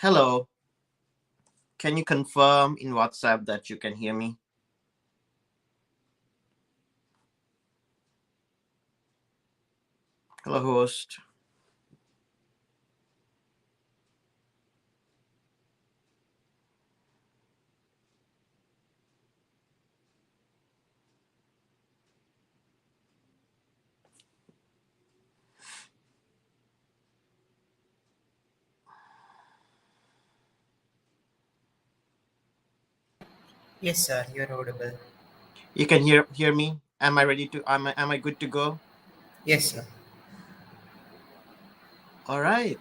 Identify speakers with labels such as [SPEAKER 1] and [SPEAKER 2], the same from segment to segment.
[SPEAKER 1] Hello, can you confirm in WhatsApp that you can hear me? Hello, host.
[SPEAKER 2] Yes, sir, you're audible.
[SPEAKER 1] You can hear me? Am I ready to am I good to go?
[SPEAKER 2] Yes, sir.
[SPEAKER 1] All right.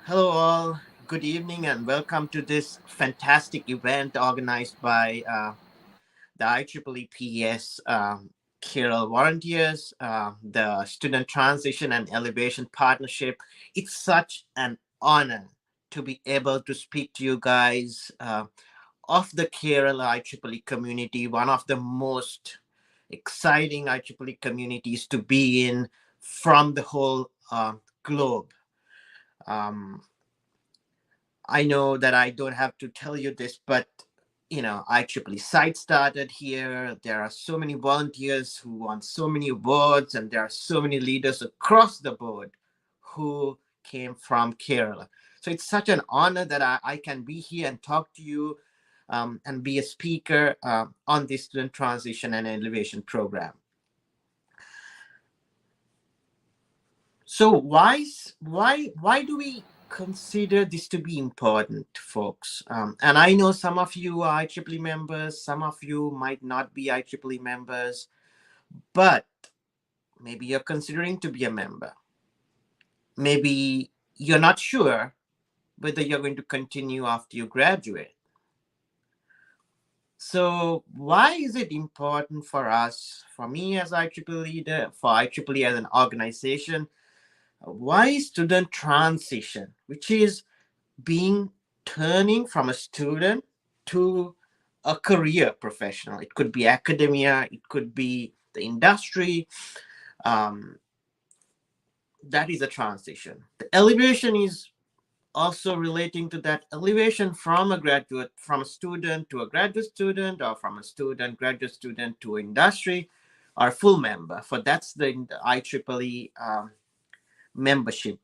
[SPEAKER 1] Hello all. Good evening and welcome to this fantastic event organized by the IEEE PES Kerala volunteers, the Student Transition and Elevation Partnership. It's such an honor to be able to speak to you guys of the Kerala IEEE community, one of the most exciting IEEE communities to be in from the whole globe. Um, I know that I don't have to tell you this, but IEEE site started here. There are so many volunteers who won so many awards, and there are so many leaders across the board who came from Kerala. So it's such an honor that I can be here and talk to you and be a speaker on the Student Transition and Elevation Program. So why do we consider this to be important, folks? And I know some of you are IEEE members, some of you might not be IEEE members, but maybe you're considering to be a member. Maybe you're not sure whether you're going to continue after you graduate. So why is it important for us, for me as IEEE leader, for IEEE as an organization? Why student transition, which is being turning from a student to a career professional? It could be academia, it could be the industry. Um, that is a transition. The elevation is also relating to that elevation from a graduate, from a student to a graduate student, or from a student, graduate student to industry, or full member. For that's the IEEE membership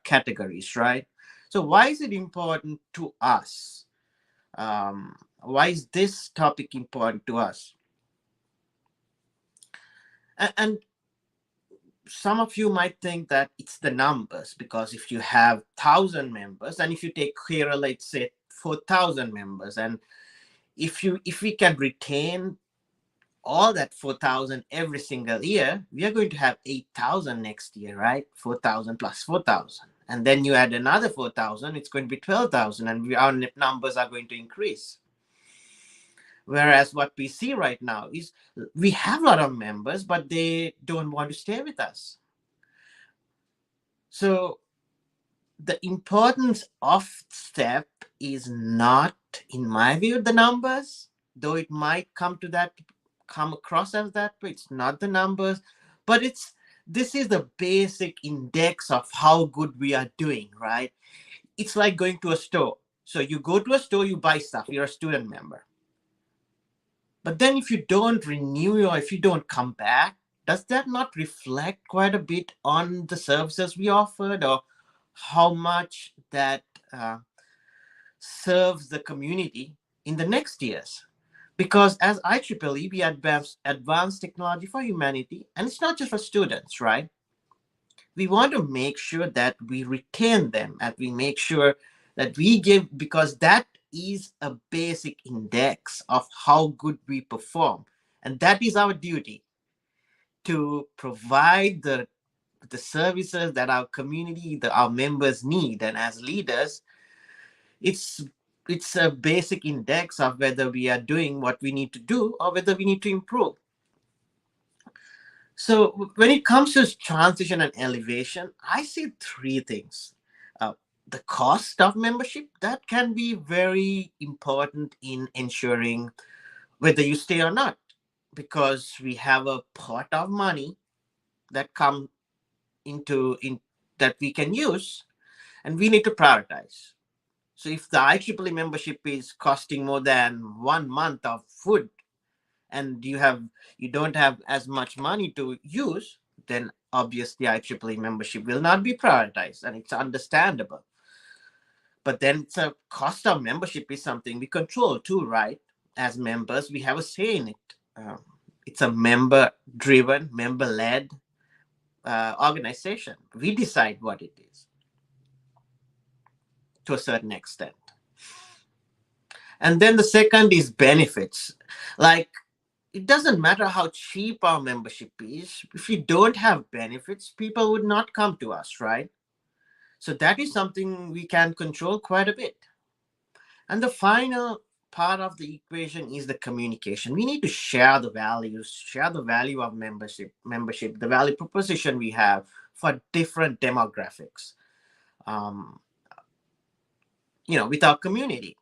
[SPEAKER 1] categories, right? So why is it important to us? Why is this topic important to us? And some of you might think that it's the numbers, because if you have 1,000 members, and if you take here, let's say 4,000 members, and if we can retain all that 4,000 every single year, we are going to have 8,000 next year, right? 4,000 plus 4,000. And then you add another 4,000, it's going to be 12,000, and our numbers are going to increase. Whereas what we see right now is we have a lot of members, but they don't want to stay with us. So the importance of STEP is not, in my view, the numbers, though it might come across as that, but it's not the numbers, but this is the basic index of how good we are doing, right? It's like going to a store. So you go to a store, you buy stuff, you're a student member. But then if you don't renew or if you don't come back, does that not reflect quite a bit on the services we offered, or how much that serves the community in the next years? Because as IEEE, we advance technology for humanity, and it's not just for students, right? We want to make sure that we retain them, and we make sure that we give, because that is a basic index of how good we perform, and that is our duty, to provide the services that our community, our members need. And as leaders, it's it's a basic index of whether we are doing what we need to do or whether we need to improve. So when it comes to transition and elevation, I see three things. Uh, the cost of membership, that can be very important in ensuring whether you stay or not, because we have a pot of money that come into in that we can use, and we need to prioritize. So if the IEEE membership is costing more than 1 month of food, and you don't have as much money to use, then obviously IEEE membership will not be prioritized, and it's understandable. But then it's a cost of membership is something we control too, right? As members, we have a say in it. It's a member driven, member led organization. We decide what it is to a certain extent. And then the second is benefits. Like, it doesn't matter how cheap our membership is. If we don't have benefits, people would not come to us, right? So that is something we can control quite a bit. And the final part of the equation is the communication. We need to share the values, share the value of membership, the value proposition we have for different demographics, um, with our community.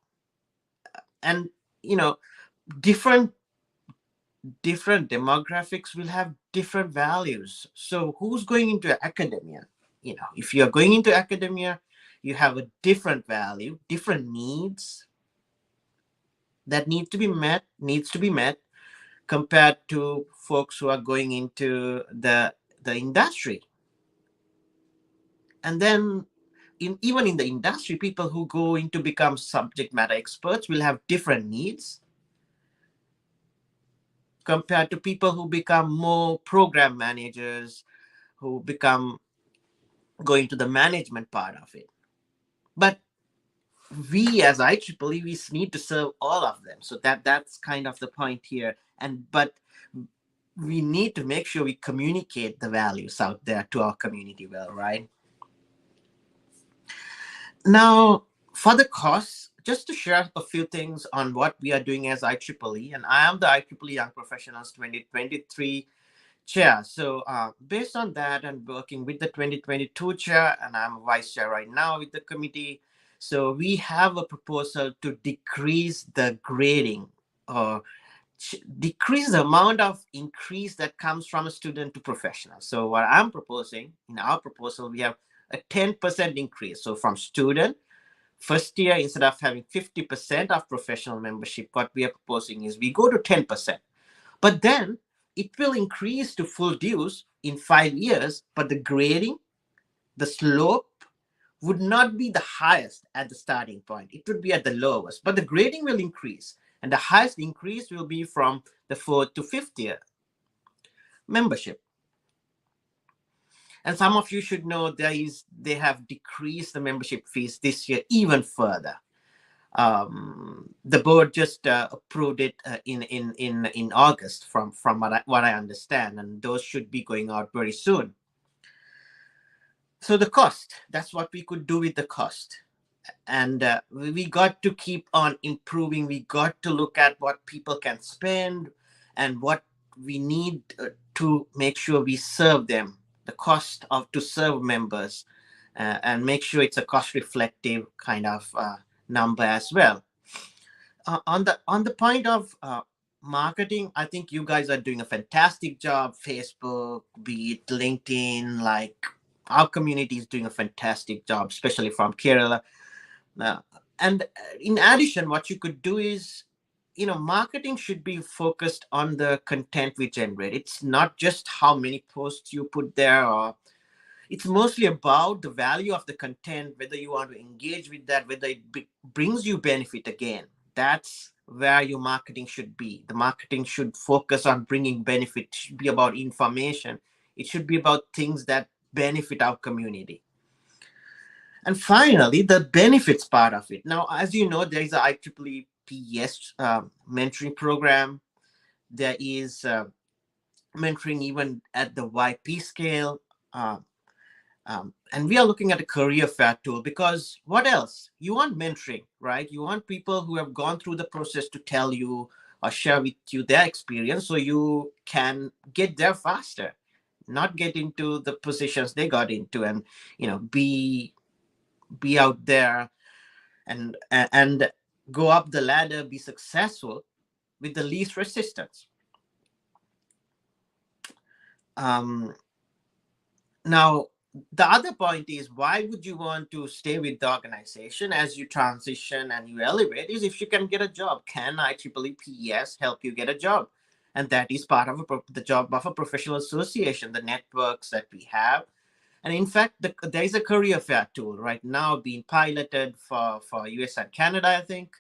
[SPEAKER 1] And, you know, different different demographics will have different values. So who's going into academia? If you're going into academia, you have a different value, different needs that needs to be met compared to folks who are going into the industry. And then even in the industry, people who go into become subject matter experts will have different needs compared to people who become more program managers, who become going to the management part of it. But we as IEEE, we need to serve all of them. So that's kind of the point here. But we need to make sure we communicate the values out there to our community well, right? Now, for the costs, just to share a few things on what we are doing as IEEE, and I am the IEEE Young Professionals 2023 chair. So based on that and working with the 2022 chair, and I'm a vice chair right now with the committee, so we have a proposal to decrease the grading or decrease the amount of increase that comes from a student to professional. So what I'm proposing, in our proposal, we have a 10% increase. So from student, first year, instead of having 50% of professional membership, what we are proposing is we go to 10%. But then it will increase to full dues in 5 years, but the grading, the slope would not be the highest at the starting point. It would be at the lowest, but the grading will increase. And the highest increase will be from the fourth to fifth year membership. And some of you should know they have decreased the membership fees this year even further. The board just approved it in August, from what I understand, and those should be going out very soon. So the cost, that's what we could do with the cost. And we got to keep on improving. We got to look at what people can spend and what we need to make sure we serve them, the cost of to serve members, and make sure it's a cost reflective kind of number as well. On the point of marketing, I think you guys are doing a fantastic job. Facebook, be it LinkedIn, like our community is doing a fantastic job, especially from Kerala. uh, and in addition, what you could do is, marketing should be focused on the content we generate. It's not just how many posts you put there, or it's mostly about the value of the content, whether you want to engage with that, whether it brings you benefit again. That's where your marketing should be. The marketing should focus on bringing benefit. It should be about information. It should be about things that benefit our community. And finally, the benefits part of it. Now, as you know, there is a IEEE PES mentoring program. There is mentoring even at the YP scale. Uh, and we are looking at a career fair tool, because what else? You want mentoring, right? You want people who have gone through the process to tell you or share with you their experience, so you can get there faster, not get into the positions they got into, and be out there and go up the ladder, be successful with the least resistance. Um, Now, the other point is, why would you want to stay with the organization as you transition and you elevate? Is if you can get a job. Can IEEE PES help you get a job? And that is part of the job of a professional association, the networks that we have. And in fact, there is a career fair tool right now being piloted for US and Canada, I think.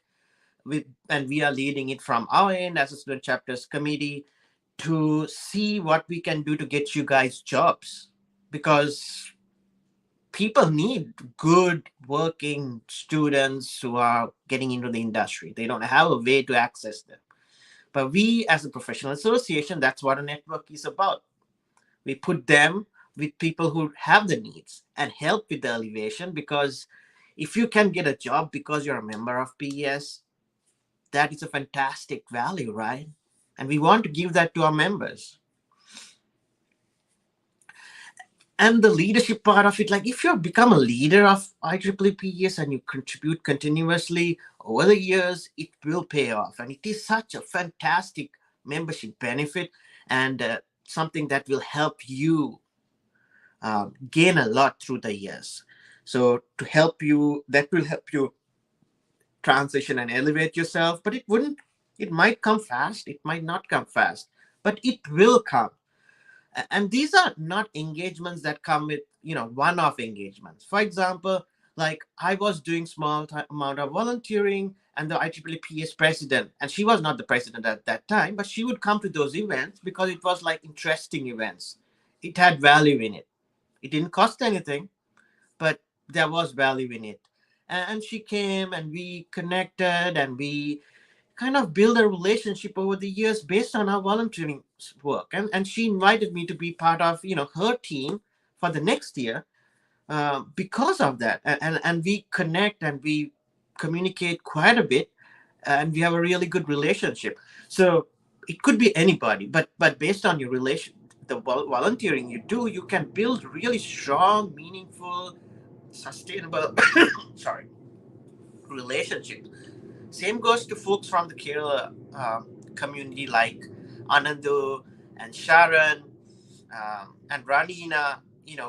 [SPEAKER 1] And we are leading it from our end as a student chapters committee to see what we can do to get you guys jobs, because people need good working students who are getting into the industry. They don't have a way to access them. But we, as a professional association, that's what a network is about. We put them with people who have the needs and help with the elevation, because if you can get a job because you're a member of PES, that is a fantastic value, right? And we want to give that to our members. And the leadership part of it, like if you become a leader of IEEE and you contribute continuously over the years, it will pay off. And it is such a fantastic membership benefit, and something that will help you gain a lot through the years. So to help you, that will help you transition and elevate yourself. But it might come fast, it might not come fast, but it will come. And these are not engagements that come with one-off engagements. For example, like I was doing small amount of volunteering, and the IEEE PS president, and she was not the president at that time, but she would come to those events because it was like interesting events. It had value in it. It didn't cost anything, but there was value in it. And she came and we connected, and we kind of build a relationship over the years based on our volunteering work. And she invited me to be part of her team for the next year, because of that. And we connect and we communicate quite a bit, and we have a really good relationship. So it could be anybody, but based on your relation, the volunteering you do, you can build really strong, meaningful, sustainable sorry, relationships. Same goes to folks from the Kerala community, like Anandu and Sharon, and Ranina.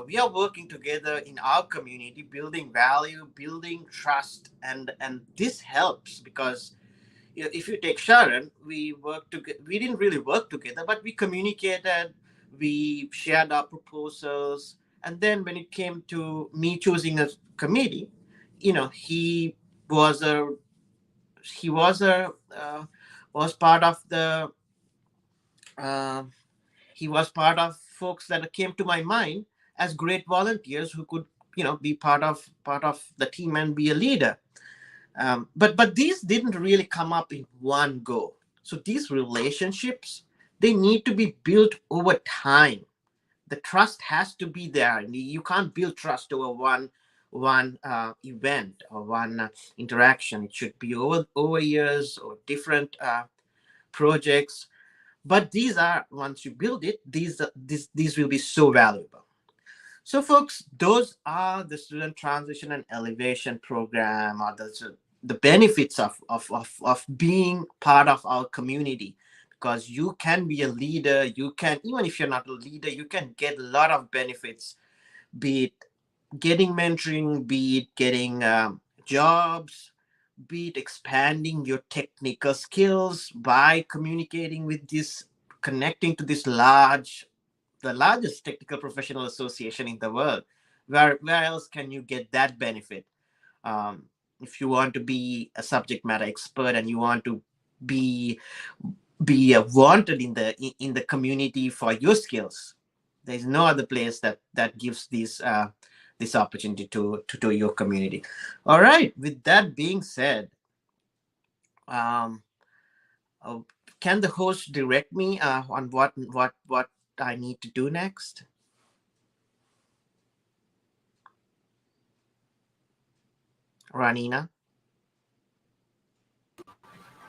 [SPEAKER 1] We are working together in our community, building value, building trust, and this helps because if you take Sharon, we worked together. We didn't really work together, but we communicated, we shared our proposals, and then when it came to me choosing a committee, he was a he was a was part of the uh, he was part of folks that came to my mind as great volunteers who could be part of the team and be a leader. But these didn't really come up in one go. So these relationships, they need to be built over time. The trust has to be there, and you can't build trust over one event or one interaction. It should be over years or different projects. But these are, once you build it, these will be so valuable. So, folks, those are the student transition and elevation program, or the benefits of being part of our community. Because you can be a leader, you can, even if you're not a leader, you can get a lot of benefits, be it getting mentoring, be it getting jobs, be it expanding your technical skills by communicating with this, connecting to this the largest technical professional association in the world. Where else can you get that benefit? If you want to be a subject matter expert and you want to be wanted in the community for your skills, there's no other place that gives this opportunity to your community. All right. With that being said, um, uh, can the host direct me on what I need to do next? Ranina?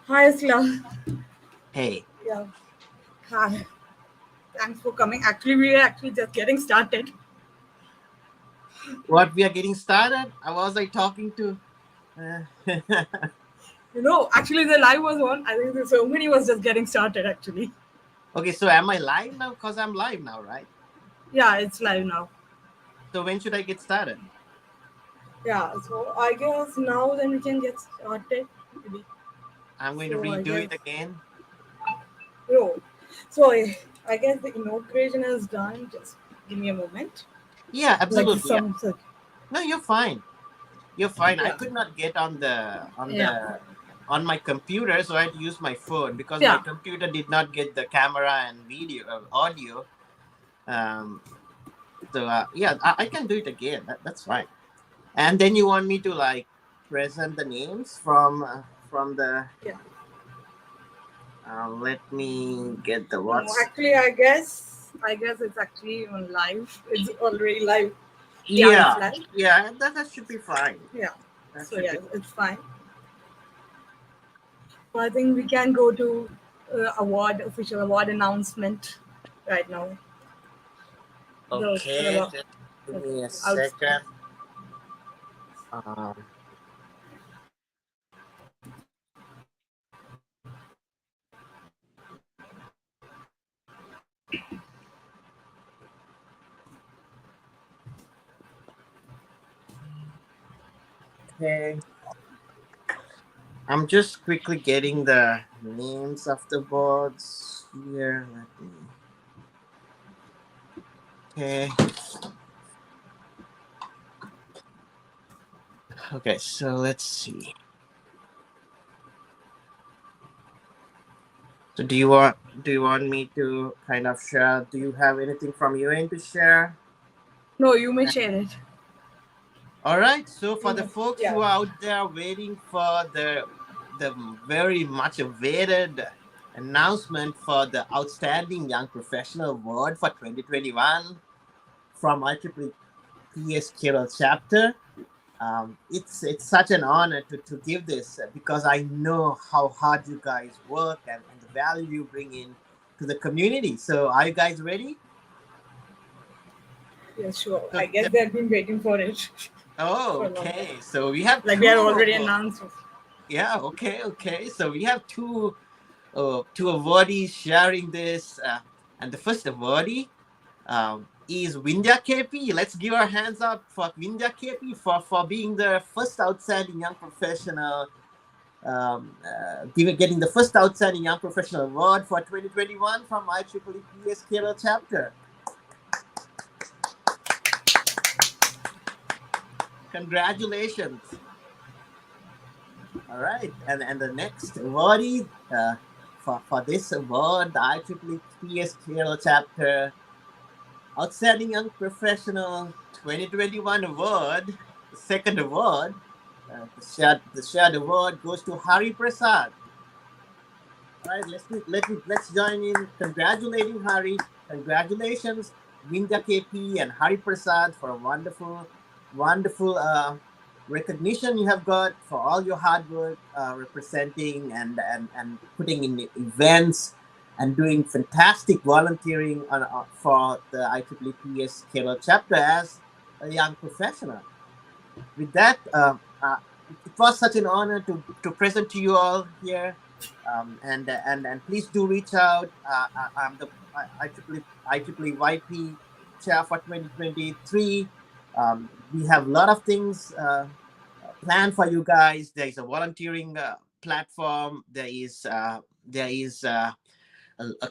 [SPEAKER 3] Hi, Asla.
[SPEAKER 1] Hey,
[SPEAKER 3] Yeah. Hi. Thanks for coming. Actually, we are actually just getting started.
[SPEAKER 1] what we are getting started? I was like talking to.
[SPEAKER 3] Actually, the live was on. I think the ceremony was just getting started, actually.
[SPEAKER 1] Okay, so am I live now? Because I'm live now, right?
[SPEAKER 3] Yeah, it's live now.
[SPEAKER 1] So when should I get started?
[SPEAKER 3] Yeah, so I guess now then we can get started. Maybe.
[SPEAKER 1] I'm going to
[SPEAKER 3] So I
[SPEAKER 1] redo
[SPEAKER 3] guess
[SPEAKER 1] it again.
[SPEAKER 3] no. So I guess the inauguration is done. Just give me a moment.
[SPEAKER 1] Yeah,
[SPEAKER 3] Like
[SPEAKER 1] absolutely. Yeah.
[SPEAKER 3] some
[SPEAKER 1] No, you're fine. You're fine. I
[SPEAKER 3] yeah.
[SPEAKER 1] could not get
[SPEAKER 3] Yeah.
[SPEAKER 1] on my computer, so I had to use my phone because my
[SPEAKER 3] Yeah.
[SPEAKER 1] computer did not get the camera and video audio. Um, yeah, I can do it again. That's fine. And then you want me to like present the names from the.
[SPEAKER 3] Yeah.
[SPEAKER 1] Let me get the
[SPEAKER 3] No,
[SPEAKER 1] what's.
[SPEAKER 3] actually, I guess it's actually on live. It's already live. Yeah, it's
[SPEAKER 1] Yeah,
[SPEAKER 3] live.
[SPEAKER 1] yeah, that should be fine.
[SPEAKER 3] Yeah.
[SPEAKER 1] That
[SPEAKER 3] So
[SPEAKER 1] should
[SPEAKER 3] yeah,
[SPEAKER 1] be.
[SPEAKER 3] it's fine. So I think we can go to official award announcement right now. The
[SPEAKER 1] Okay, just give me a
[SPEAKER 3] outstanding.
[SPEAKER 1] second. Um, okay, I'm just quickly getting the names of the boards here. Let me. Okay, okay. So let's see. So do you want me to kind of share? Do you have anything from your end to share?
[SPEAKER 3] No, you may share it.
[SPEAKER 1] All right. So for
[SPEAKER 3] You
[SPEAKER 1] the
[SPEAKER 3] may,
[SPEAKER 1] folks
[SPEAKER 3] yeah.
[SPEAKER 1] who are out there waiting for the very much awaited announcement for the Outstanding Young Professional Award for 2021 from IEEE PS Kilo chapter. It's such an honor to give this because I know how hard you guys work and the value you bring in to the community. So are you guys ready?
[SPEAKER 3] Yeah, sure.
[SPEAKER 1] So
[SPEAKER 3] I guess they've been waiting for it
[SPEAKER 1] oh,
[SPEAKER 3] for a long time.
[SPEAKER 1] okay. So we have
[SPEAKER 3] Like we
[SPEAKER 1] two
[SPEAKER 3] are already
[SPEAKER 1] awards.
[SPEAKER 3] announced.
[SPEAKER 1] Yeah, okay, okay. So we have two awardees sharing this, and the first awardee is Vindhya KP. Let's give our hands up for Vindhya KP for being the first outstanding young professional, getting the first outstanding young professional award for 2021 from IEEE PSKL chapter. Congratulations! All right, and the next awardee for this award, the IEEE PSKL chapter Outstanding Young Professional 2021 award, the second award, the shared award goes to Hari Prasad. All right, let's join in congratulating Hari. Congratulations, Vindhya KP and Hari Prasad for a wonderful recognition you have got for all your hard work representing and putting in events and doing fantastic volunteering for the IEEE PS Kilo chapter as a young professional. With that, it was such an honor to present to you all here. And please do reach out. I'm the IEEE YP chair for 2023. We have a lot of things planned for you guys. There is a volunteering platform. There is a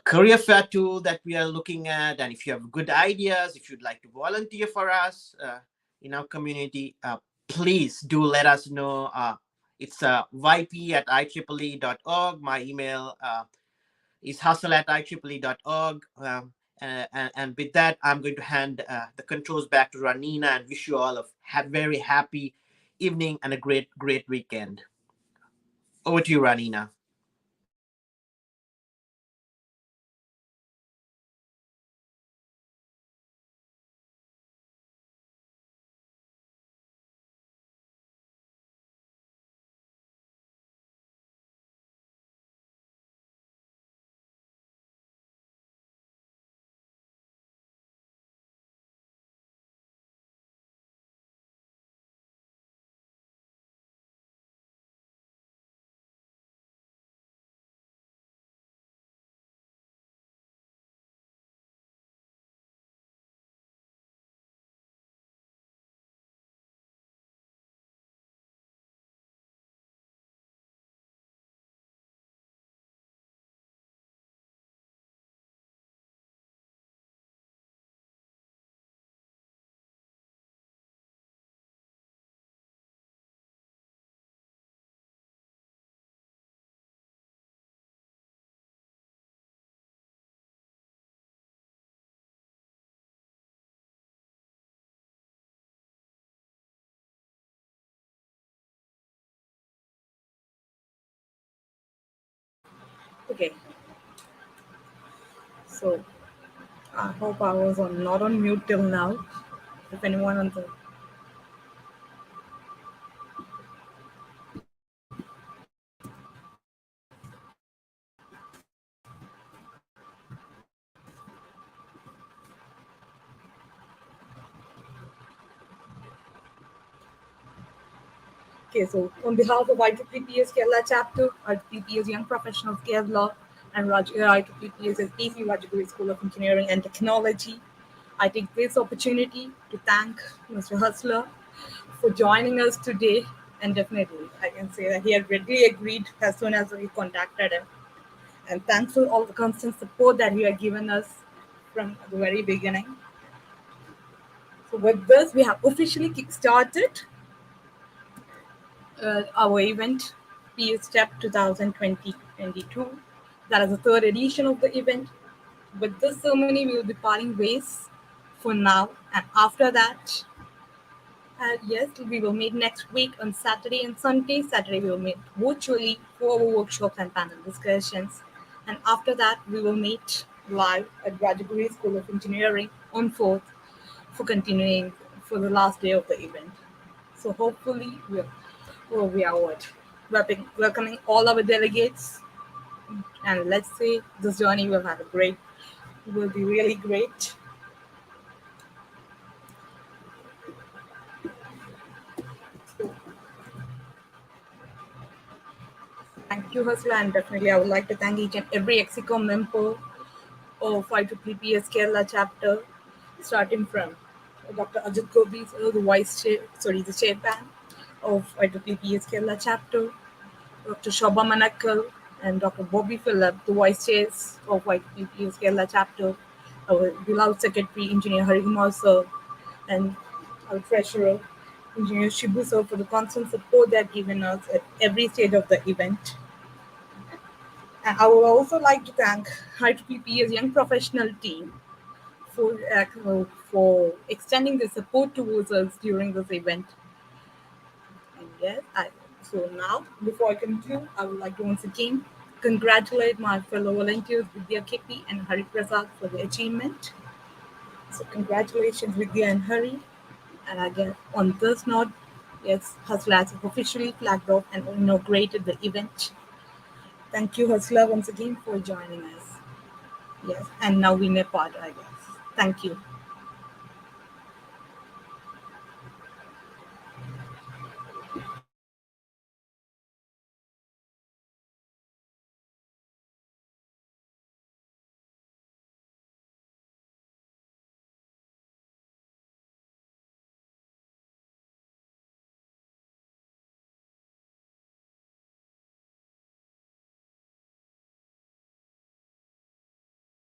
[SPEAKER 1] career fair tool that we are looking at. And if you have good ideas, if you'd like to volunteer for us in our community, please do let us know. It's yp at ieee.org. My email is hustle at ieee.org. And with that, I'm going to hand the controls back to Ranina and wish you all a very happy evening and a great weekend. Over to you, Ranina.
[SPEAKER 3] Okay, so I hope I was not on mute till now. If anyone on the Okay, so on behalf of IEEE's Kerala chapter, IEEE's Young Professionals Kerala, and IEEE's PC Rajaguri School of Engineering and Technology, I take this opportunity to thank Mr. Hustler for joining us today. And definitely, I can say that he had readily agreed as soon as we contacted him. And thanks for all the constant support that he had given us from the very beginning. So with this, we have officially kickstarted our event, PES STEP 2020-22. That is the third edition of the event. With this ceremony, we will be parting ways for now. And after that, yes, we will meet next week on Saturday and Sunday. Saturday, we will meet virtually for our workshops and panel discussions. And after that, we will meet live at Rajaguri School of Engineering on 4th for continuing for the last day of the event. So hopefully, we are what? Welcoming all our delegates. And let's say this journey will be really great. So thank you, Hasla, and definitely I would like to thank each and every Exicom member of IEEE's Kerala chapter, starting from Dr. Ajit Gobi, the chairman of IEEE's Kerala chapter, Dr. Shobha Manakal, and Dr. Bobby Phillip, the vice chairs of IEEE's Kerala chapter, our beloved secretary, Engineer Harikumar sir, and our treasurer, Engineer Shibu sir, for the constant support they've given us at every stage of the event. And I would also like to thank IEEE's young professional team for extending their support towards us during this event. And yes, so now, before I conclude, I would like to once again congratulate my fellow volunteers Vidya Kepi and Hari Prasad for the achievement. So congratulations Vidya and Hari. And again, on this note, yes, Hustler has officially flagged off and inaugurated the event. Thank you, Hustler, once again for joining us. Yes, and now we may part, I guess. Thank you.